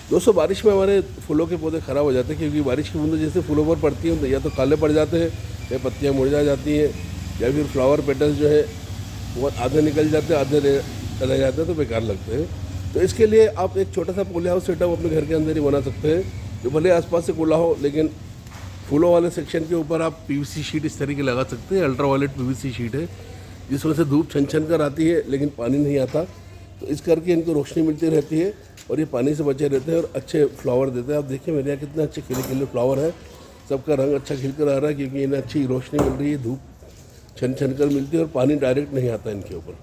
दोस्तों बारिश में हमारे फूलों के पौधे ख़राब हो जाते हैं, क्योंकि बारिश की बूंदें जैसे फूलों पर पड़ती हैं तो या तो काले पड़ जाते हैं, या पत्तियाँ मुरझा जाती हैं, या फिर फ्लावर पेटल्स जो है वो आधे निकल जाते हैं, आधे रह जाते हैं, तो बेकार लगते हैं। तो इसके लिए आप एक छोटा सा पॉली हाउस सेटअप अपने घर के अंदर ही बना सकते हैं, जो भले आसपास से खुला हो, लेकिन फूलों वाले सेक्शन के ऊपर आप पीवीसी शीट इस तरीके लगा सकते हैं। अल्ट्रावायलेट पीवीसी शीट है, जिस वजह से धूप छन छन कर आती है लेकिन पानी नहीं आता, तो इस करके इनको रोशनी मिलती रहती है और ये पानी से बचे रहते हैं और अच्छे फ्लावर देते हैं। आप देखिए मेरे यहाँ कितने अच्छे खिले खिले फ्लावर है, सबका रंग अच्छा खिल कर आ रहा है, क्योंकि इन्हें अच्छी रोशनी मिल रही है, धूप छन छन कर मिलती है और पानी डायरेक्ट नहीं आता इनके ऊपर।